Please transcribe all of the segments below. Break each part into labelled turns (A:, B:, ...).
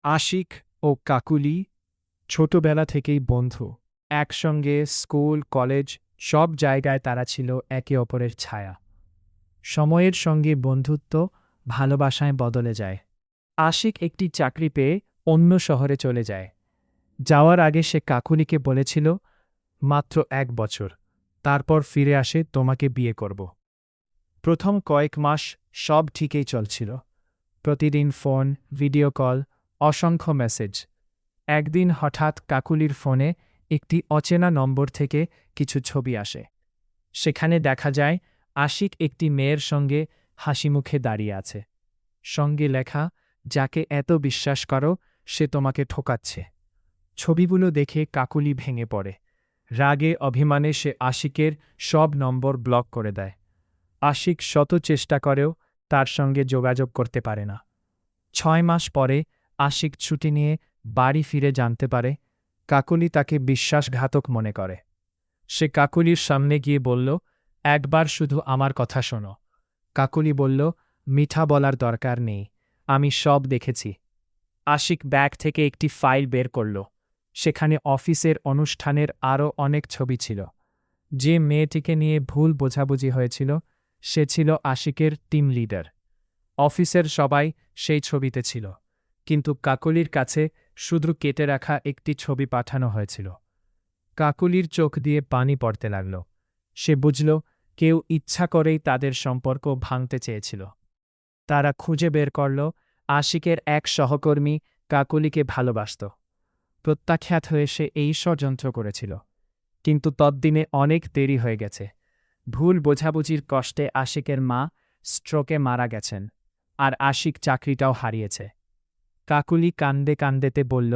A: আশিক ও কাকুলি ছোটবেলা থেকেই বন্ধু। একসঙ্গে স্কুল, কলেজ সব জায়গায় তারা ছিল একে অপরের ছায়া। সময়ের সঙ্গে বন্ধুত্ব ভালোবাসায় বদলে যায়। আশিক একটি চাকরি পেয়ে অন্য শহরে চলে যায়। যাওয়ার আগে সে কাকুলিকে বলেছিল, মাত্র ১ বছর, তারপর ফিরে আসে তোমাকে বিয়ে করব। প্রথম কয়েক মাস সব ঠিকই চলছিল। প্রতিদিন ফোন, ভিডিও কল, অসংখ্য মেসেজ। একদিন হঠাৎ কাকুলির ফোনে একটি অচেনা নম্বর থেকে কিছু ছবি আসে। সেখানে দেখা যায় আশিক একটি মেয়ের সঙ্গে হাসিমুখে দাঁড়িয়ে আছে। সঙ্গে লেখা, যাকে এত বিশ্বাস করো সে তোমাকে ঠকাচ্ছে। ছবিগুলো দেখে কাকুলি ভেঙে পড়ে। রাগে অভিমানে সে আশিকের সব নম্বর ব্লক করে দেয়। আশিক শত চেষ্টা করেও তার সঙ্গে যোগাযোগ করতে পারে না। ৬ মাস পরে আশিক ছুটি নিয়ে বাড়ি ফিরে জানতে পারে কাকুলি তাকে বিশ্বাসঘাতক মনে করে। সে কাকুলির সামনে গিয়ে বলল, একবার শুধু আমার কথা শোনো। কাকুলি বলল, মিঠা বলার দরকার নেই, আমি সব দেখেছি। আশিক ব্যাগ থেকে একটি ফাইল বের করল। সেখানে অফিসের অনুষ্ঠানের আরও অনেক ছবি ছিল। যে মেয়েটিকে নিয়ে ভুল বোঝাবুঝি হয়েছিল সে ছিল আশিকের টিম লিডার। অফিসের সবাই সেই ছবিতে ছিল, কিন্তু কাকলির কাছে শুধু কেটে রাখা একটি ছবি পাঠানো হয়েছিল। কাকলির চোখ দিয়ে পানি পড়তে লাগল। সে বুঝল কেউ ইচ্ছা করেই তাদের সম্পর্ক ভাঙতে চেয়েছিল। তারা খুঁজে বের করল আশিকের এক সহকর্মী কাকলিকে ভালোবাসত। প্রত্যাখ্যাত হয়ে সে এই ষড়যন্ত্র করেছিল। কিন্তু তদ্দিনে অনেক দেরি হয়ে গেছে। ভুল বোঝাবুঝির কষ্টে আশিকের মা স্ট্রোকে মারা গেছেন, আর আশিক চাকরিটাও হারিয়েছে। কাকুলি কান্দে কান্দেতে বলল,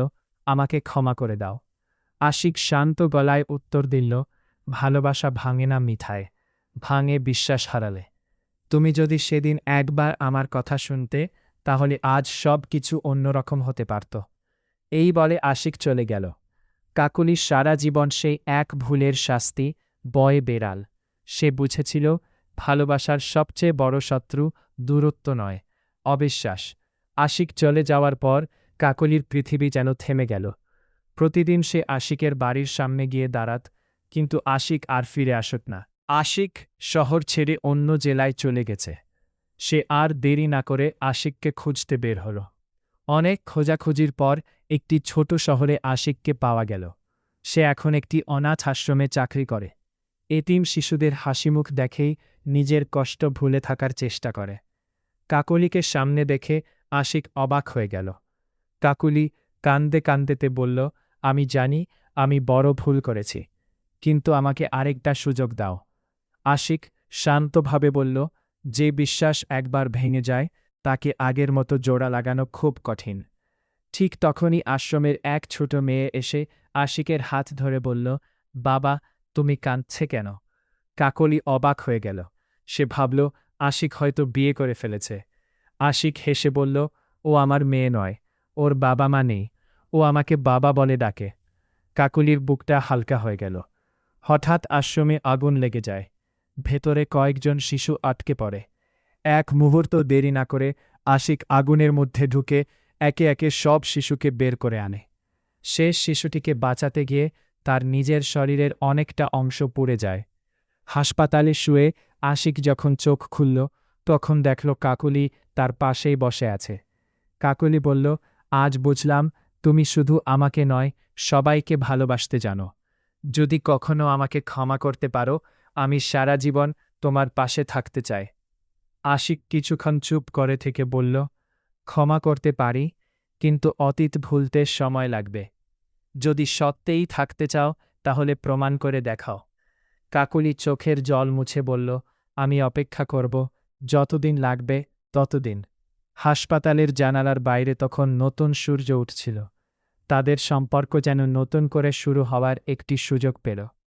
A: আমাকে ক্ষমা করে দাও। আশিক শান্ত গলায় উত্তর দিল, ভালোবাসা ভাঙে না মিঠায়, ভাঙে বিশ্বাস হারালে। তুমি যদি সেদিন একবার আমার কথা শুনতে, তাহলে আজ সব কিছু অন্যরকম হতে পারত। এই বলে আশিক চলে গেল। কাকুলি সারা জীবন সেই এক ভুলের শাস্তি বয়ে বেড়াল। সে বুঝেছিল ভালোবাসার সবচেয়ে বড় শত্রু দূরত্ব নয়, অবিশ্বাস। আশিক চলে যাওয়ার পর কাকলির পৃথিবী যেন থেমে গেল। প্রতিদিন সে আশিকের বাড়ির সামনে গিয়ে দাঁড়াত, কিন্তু আশিক আর ফিরে আসত না। আশিক শহর ছেড়ে অন্য জেলায় চলে গেছে। সে আর দেরি না করে আশিককে খুঁজতে বের হল। অনেক খোঁজাখুঁজির পর একটি ছোট শহরে আশিককে পাওয়া গেল। সে এখন একটি অনাথ আশ্রমে চাকরি করে। এতিম শিশুদের হাসিমুখ দেখেই নিজের কষ্ট ভুলে থাকার চেষ্টা করে। কাকলিকে সামনে দেখে আশিক অবাক হয়ে গেল। কাকুলি কান্দে কান্দেতে বলল, আমি জানি আমি বড় ভুল করেছি, কিন্তু আমাকে আরেকটা সুযোগ দাও। আশিক শান্তভাবে বলল, যে বিশ্বাস একবার ভেঙে যায় তাকে আগের মতো জোড়া লাগানো খুব কঠিন। ঠিক তখনই আশ্রমের এক ছোট মেয়ে এসে আশিকের হাত ধরে বলল, বাবা, তুমি কাঁদছে কেন? কাকলি অবাক হয়ে গেল। সে ভাবল আশিক হয়তো বিয়ে করে ফেলেছে। আশিক হেসে বলল, ও আমার মেয়ে নয়, ওর বাবা মা নেই, ও আমাকে বাবা বলে ডাকে। কাকলির বুকটা হালকা হয়ে গেল। হঠাৎ আশ্রমে আগুন লেগে যায়। ভেতরে কয়েকজন শিশু আটকে পড়ে। এক মুহূর্ত দেরি না করে আশিক আগুনের মধ্যে ঢুকে একে একে সব শিশুকে বের করে আনে। শেষ শিশুটিকে বাঁচাতে গিয়ে তার নিজের শরীরের অনেকটা অংশ পুড়ে যায়। হাসপাতালে শুয়ে আশিক যখন চোখ খুলল, তখন দেখল কাকলি তার পাশেই বসে আছে। কাকলি বলল, আজ বুঝলাম তুমি শুধু আমাকে নয়, সবাইকে ভালোবাসতে জানো। যদি কখনো আমাকে ক্ষমা করতে পারো, আমি সারা জীবন তোমার পাশে থাকতে চাই। আশিক কিছুক্ষণ চুপ করে থেকে বলল, ক্ষমা করতে পারি, কিন্তু অতীত ভুলতে সময় লাগবে। যদি সত্যিই থাকতে চাও তাহলে প্রমাণ করে দেখাও। কাকলি চোখের জল মুছে বলল, আমি অপেক্ষা করব, যতদিন লাগবে ততদিন। হাসপাতালের জানালার বাইরে তখন নতুন সূর্য উঠছিল। তাদের সম্পর্ক যেন নতুন করে শুরু হওয়ার একটি সুযোগ পেল।